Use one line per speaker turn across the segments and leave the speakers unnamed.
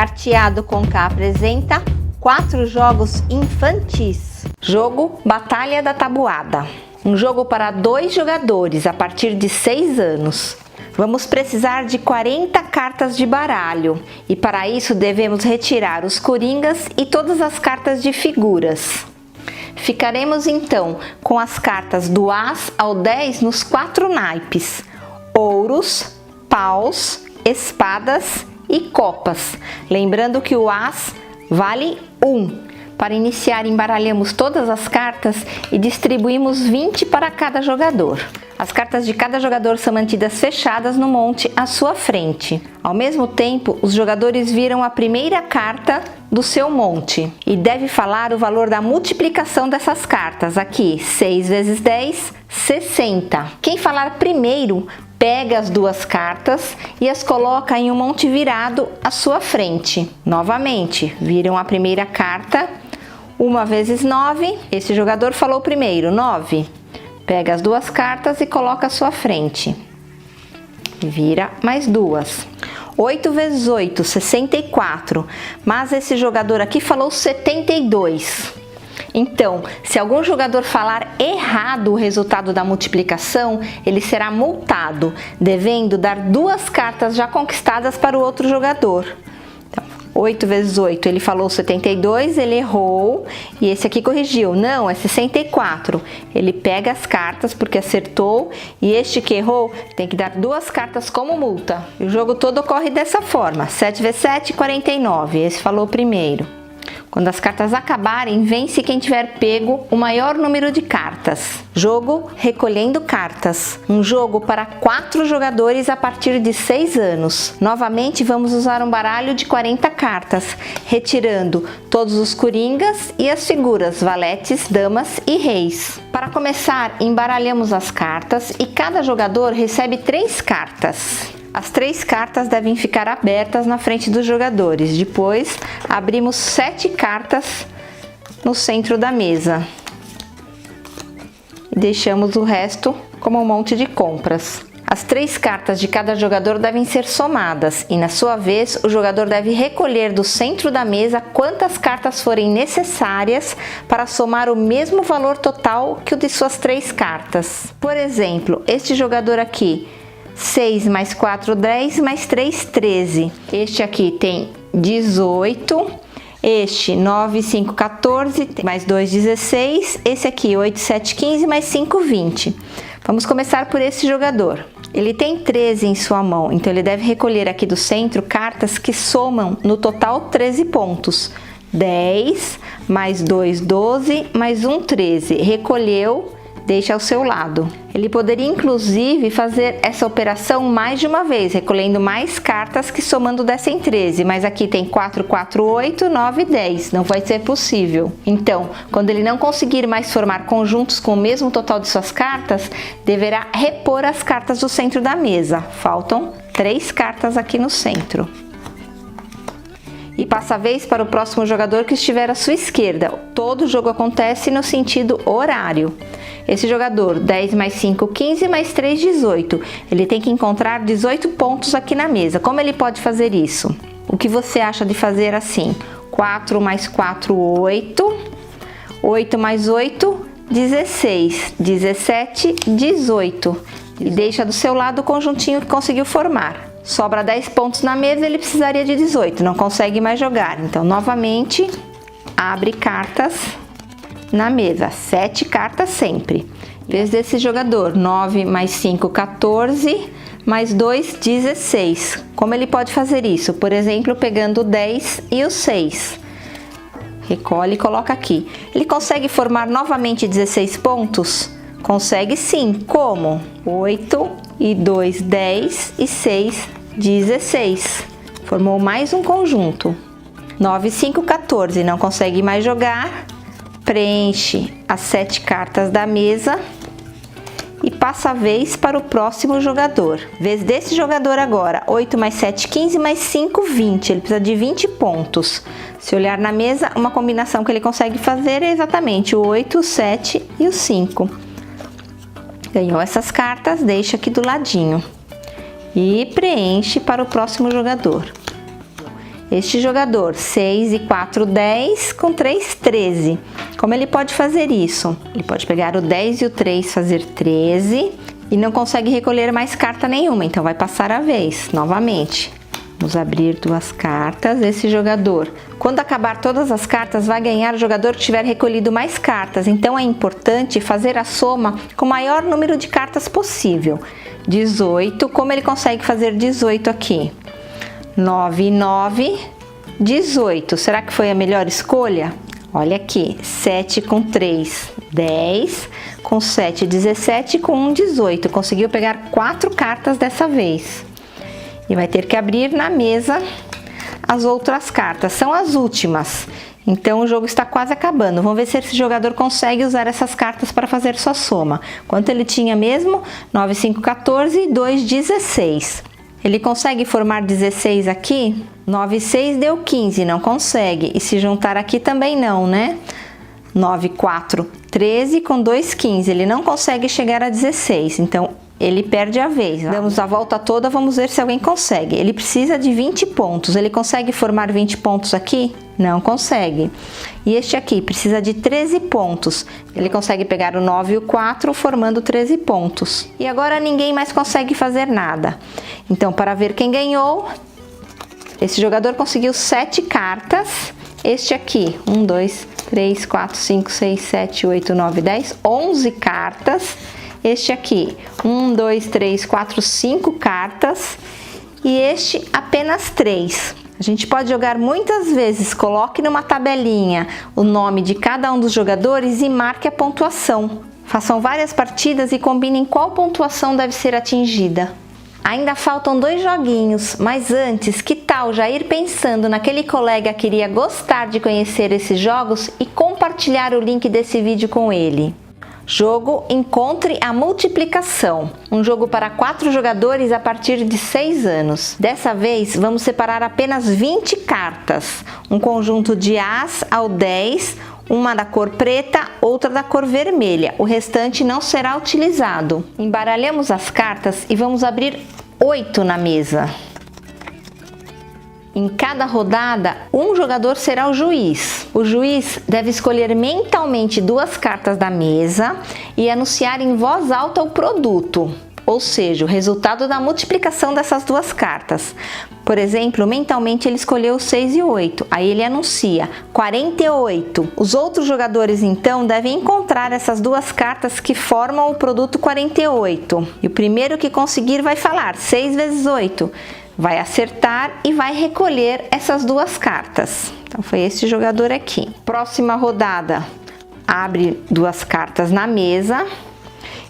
Carteado com K apresenta 4 jogos infantis. Jogo Batalha da Tabuada. Um jogo para 2 jogadores a partir de 6 anos. Vamos precisar de 40 cartas de baralho e para isso devemos retirar os coringas e todas as cartas de figuras. Ficaremos então com as cartas do As ao 10 nos 4 naipes: ouros, paus, espadas e copas. Lembrando que o As vale 1. Para iniciar, embaralhamos todas as cartas e distribuímos 20 para cada jogador. As cartas de cada jogador são mantidas fechadas no monte à sua frente. Ao mesmo tempo, os jogadores viram a primeira carta do seu monte e deve falar o valor da multiplicação dessas cartas. Aqui, 6 vezes 10, 60. Quem falar primeiro pega as 2 cartas e as coloca em um monte virado à sua frente. Novamente, viram a primeira carta, 1 vezes 9, esse jogador falou primeiro, 9. Pega as 2 cartas e coloca à sua frente. Vira mais 2. 8 vezes 8, 64. Mas esse jogador aqui falou 72. Então, se algum jogador falar errado o resultado da multiplicação, ele será multado, devendo dar 2 cartas já conquistadas para o outro jogador. Então, 8 vezes 8, ele falou 72, ele errou, e esse aqui corrigiu. Não, é 64. Ele pega as cartas porque acertou, e este que errou tem que dar 2 cartas como multa. E o jogo todo ocorre dessa forma: 7 vezes 7, 49. Esse falou primeiro. Quando as cartas acabarem, vence quem tiver pego o maior número de cartas. Jogo Recolhendo Cartas. Um jogo para 4 jogadores a partir de 6 anos. Novamente, vamos usar um baralho de 40 cartas, retirando todos os coringas e as figuras valetes, damas e reis. Para começar, embaralhamos as cartas e cada jogador recebe 3 cartas. As 3 cartas devem ficar abertas na frente dos jogadores. Depois, abrimos 7 cartas no centro da mesa. E deixamos o resto como um monte de compras. As 3 cartas de cada jogador devem ser somadas e, na sua vez, o jogador deve recolher do centro da mesa quantas cartas forem necessárias para somar o mesmo valor total que o de suas 3 cartas. Por exemplo, este jogador aqui, 6 mais 4, 10, mais 3, 13. Este aqui tem 18. Este, 9, 5, 14, mais 2, 16. Esse aqui, 8, 7, 15, mais 5, 20. Vamos começar por esse jogador. Ele tem 13 em sua mão, então ele deve recolher aqui do centro cartas que somam no total 13 pontos. 10, mais 2, 12, mais 1, 13. Recolheu, deixa ao seu lado. Ele poderia inclusive fazer essa operação mais de uma vez, recolhendo mais cartas que somando dessem 13, mas aqui tem 4, 4, 8, 9, 10, não vai ser possível. Então, quando ele não conseguir mais formar conjuntos com o mesmo total de suas cartas, deverá repor as cartas do centro da mesa. Faltam 3 cartas aqui no centro. E passa a vez para o próximo jogador que estiver à sua esquerda. Todo o jogo acontece no sentido horário. Esse jogador, 10 mais 5, 15, mais 3, 18. Ele tem que encontrar 18 pontos aqui na mesa. Como ele pode fazer isso? O que você acha de fazer assim? 4 mais 4, 8. 8 mais 8, 16. 17, 18. E deixa do seu lado o conjuntinho que conseguiu formar. Sobra 10 pontos na mesa, ele precisaria de 18, não consegue mais jogar. Então, novamente, abre cartas na mesa, 7 cartas sempre. Vez desse jogador, 9 mais 5, 14, mais 2, 16. Como ele pode fazer isso? Por exemplo, pegando o 10 e o 6. Recolhe e coloca aqui. Ele consegue formar novamente 16 pontos? Consegue sim. Como? 8 e 2, 10 e 6, 16. Formou mais um conjunto. 9, 5, 14. Não consegue mais jogar. Preenche as 7 cartas da mesa e passa a vez para o próximo jogador. Vez desse jogador agora, 8 mais 7, 15, mais 5, 20. Ele precisa de 20 pontos. Se olhar na mesa, uma combinação que ele consegue fazer é exatamente o 8, o 7 e o 5. Ganhou essas cartas, deixa aqui do ladinho e preenche para o próximo jogador. Este jogador, 6 e 4, 10, com 3, 13. Como ele pode fazer isso? Ele pode pegar o 10 e o 3, fazer 13 e não consegue recolher mais carta nenhuma, então vai passar a vez, novamente. Vamos abrir duas cartas. Esse jogador, quando acabar todas as cartas, vai ganhar o jogador que tiver recolhido mais cartas, então é importante fazer a soma com o maior número de cartas possível. 18, como ele consegue fazer 18 aqui? 9 e 9, 18. Será que foi a melhor escolha? Olha aqui, 7 com 3, 10, com 7, 17, com 1, 18. Conseguiu pegar 4 cartas dessa vez. E vai ter que abrir na mesa as outras cartas, são as últimas. Então o jogo está quase acabando. Vamos ver se esse jogador consegue usar essas cartas para fazer sua soma. Quanto ele tinha mesmo? 9, 5, 14 e 2, 16. Ele consegue formar 16 aqui? 9 e 6 deu 15, não consegue. E se juntar aqui também não, né? 9, 4, 13 com 2, 15. Ele não consegue chegar a 16, então ele perde a vez. Damos a volta toda, vamos ver se alguém consegue. Ele precisa de 20 pontos. Ele consegue formar 20 pontos aqui? Não consegue. E este aqui precisa de 13 pontos. Ele consegue pegar o 9 e o 4, formando 13 pontos. E agora ninguém mais consegue fazer nada. Então, para ver quem ganhou, esse jogador conseguiu 7 cartas. Este aqui, 1, 2, 3, 4, 5, 6, 7, 8, 9, 10, 11 cartas. Este aqui, 1, 2, 3, 4, 5 cartas. E este, apenas 3. A gente pode jogar muitas vezes. Coloque numa tabelinha o nome de cada um dos jogadores e marque a pontuação. Façam várias partidas e combinem qual pontuação deve ser atingida. Ainda faltam 2 joguinhos, mas antes, que tal já ir pensando naquele colega que iria gostar de conhecer esses jogos e compartilhar o link desse vídeo com ele? Jogo Encontre a Multiplicação, um jogo para 4 jogadores a partir de 6 anos. Dessa vez vamos separar apenas 20 cartas, um conjunto de As ao 10, uma da cor preta, outra da cor vermelha. O restante não será utilizado. Embaralhamos as cartas e vamos abrir 8 na mesa. Em cada rodada, um jogador será o juiz. O juiz deve escolher mentalmente 2 cartas da mesa e anunciar em voz alta o produto, ou seja, o resultado da multiplicação dessas 2 cartas. Por exemplo, mentalmente ele escolheu 6 e 8, aí ele anuncia 48. Os outros jogadores então devem encontrar essas 2 cartas que formam o produto 48. E o primeiro que conseguir vai falar 6 vezes 8. Vai acertar e vai recolher essas 2 cartas. Então foi esse jogador aqui. Próxima rodada, abre 2 cartas na mesa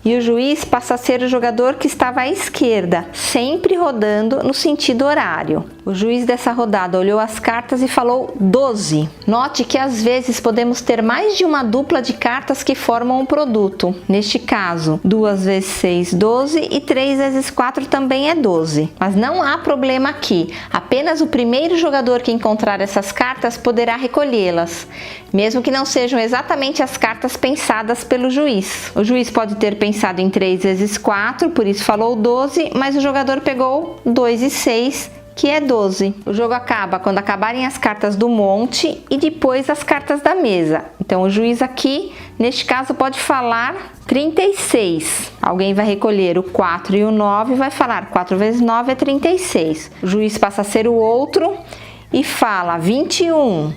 e o juiz passa a ser o jogador que estava à esquerda, sempre rodando no sentido horário. O juiz dessa rodada olhou as cartas e falou 12. Note que às vezes podemos ter mais de uma dupla de cartas que formam um produto. Neste caso, 2 vezes 6, 12 e 3 vezes 4 também é 12. Mas não há problema aqui. Apenas o primeiro jogador que encontrar essas cartas poderá recolhê-las, mesmo que não sejam exatamente as cartas pensadas pelo juiz. O juiz pode ter pensado em 3 vezes 4, por isso falou 12, mas o jogador pegou 2 e 6, que é 12. O jogo acaba quando acabarem as cartas do monte e depois as cartas da mesa. Então o juiz aqui, neste caso, pode falar 36. Alguém vai recolher o 4 e o 9 e vai falar 4 vezes 9 é 36. O juiz passa a ser o outro e fala 21.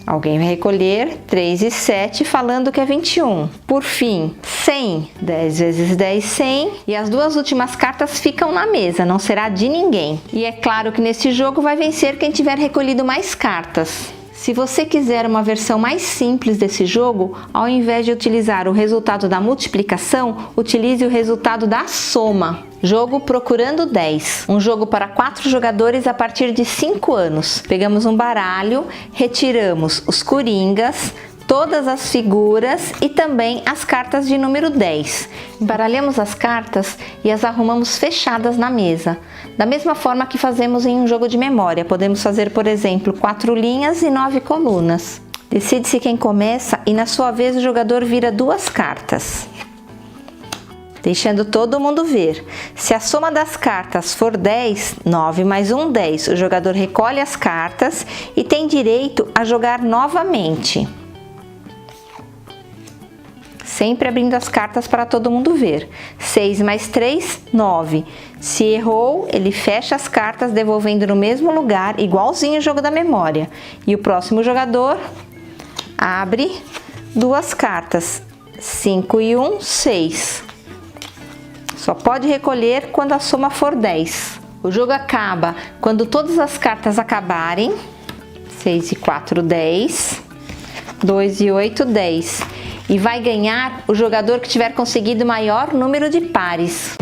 Alguém vai recolher 3 e 7 falando que é 21. Por fim, 100. 10 vezes 10, 100. E as 2 últimas cartas ficam na mesa, não será de ninguém. E é claro que nesse jogo vai vencer quem tiver recolhido mais cartas. Se você quiser uma versão mais simples desse jogo, ao invés de utilizar o resultado da multiplicação, utilize o resultado da soma. Jogo Procurando 10, um jogo para 4 jogadores a partir de 5 anos. Pegamos um baralho, retiramos os coringas, todas as figuras e também as cartas de número 10. Embaralhamos as cartas e as arrumamos fechadas na mesa. Da mesma forma que fazemos em um jogo de memória, podemos fazer, por exemplo, 4 linhas e 9 colunas. Decide-se quem começa e na sua vez o jogador vira 2 cartas. deixando todo mundo ver. Se a soma das cartas for 10, 9 mais 1, 10. O jogador recolhe as cartas e tem direito a jogar novamente. Sempre abrindo as cartas para todo mundo ver. 6 mais 3, 9. Se errou, ele fecha as cartas, devolvendo no mesmo lugar, igualzinho o jogo da memória. E o próximo jogador abre duas cartas. 5 e 1, 6. Só pode recolher quando a soma for 10. O jogo acaba quando todas as cartas acabarem. 6 e 4, 10. 2 e 8, 10. E vai ganhar o jogador que tiver conseguido o maior número de pares.